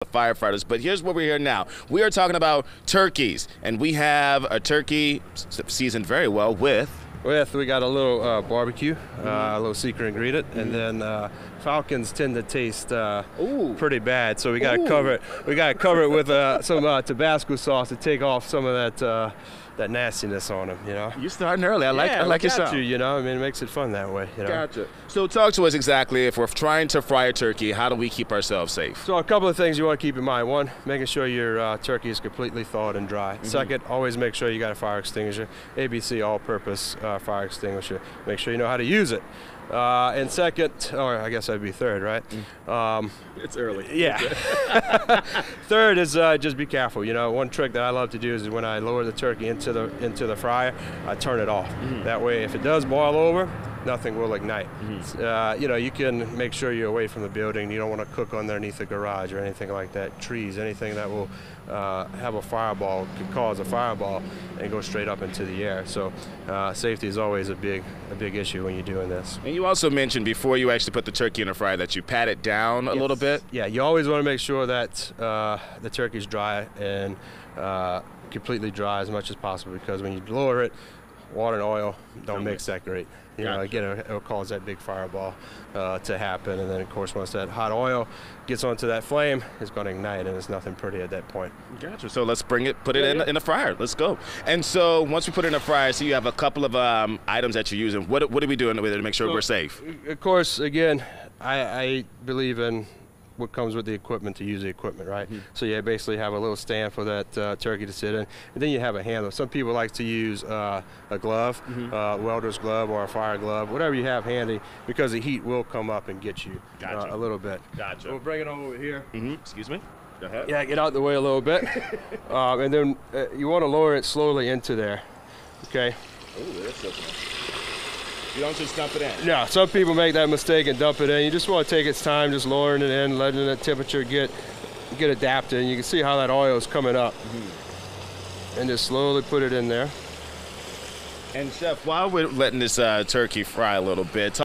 firefighters, but here's what we're here now. We are talking about turkeys, and we have a turkey seasoned very well with we got a little barbecue, a little secret ingredient, and then falcons tend to taste pretty bad, so we got to cover it. We got to cover it with some Tabasco sauce to take off some of that nastiness on them. You know. You're starting early. I like your sound. You know, I mean, it makes it fun that way. You know? Gotcha. So talk to us exactly. If we're trying to fry a turkey, how do we keep ourselves safe? So a couple of things you want to keep in mind. One, making sure your turkey is completely thawed and dry. Second, always make sure you got a fire extinguisher, ABC all-purpose fire extinguisher. Make sure you know how to use it. And second, or I guess that'd be third, right? It's early. Yeah. Third is just be careful. You know, one trick that I love to do is when I lower the turkey into the fryer, I turn it off. That way, if it does boil over, nothing will ignite. You know, you can make sure you're away from the building. You don't want to cook underneath the garage or anything like that. Trees, anything that will have a fireball, could cause a fireball and go straight up into the air. So safety is always a big issue when you're doing this. And you also mentioned before you actually put the turkey in the fryer that you pat it down a little bit. Yeah, you always want to make sure that the turkey's dry and completely dry as much as possible, because when you lower it, water and oil don't mix that great. You know, again, it'll cause that big fireball to happen, and then of course once that hot oil gets onto that flame, it's going to ignite, and it's nothing pretty at that point. Gotcha. So let's put it in the fryer. Let's go. And so once we put it in the fryer, so you have a couple of items that you're using. What are we doing with it to make sure we're safe? Of course, again, I believe in what comes with the equipment to use the equipment, right? So you basically have a little stand for that turkey to sit in, and then you have a handle. Some people like to use a glove, welder's glove or a fire glove, whatever you have handy, because the heat will come up and get you a little bit. Gotcha. So we'll bring it over here. Excuse me? Go ahead. Yeah, get out the way a little bit. And then you want to lower it slowly into there, okay? Ooh, that's okay. You don't just dump it in. Yeah, some people make that mistake and dump it in. You just want to take its time, just lowering it in, letting that temperature get adapted. And you can see how that oil is coming up. And just slowly put it in there. And Chef, while we're letting this turkey fry a little bit,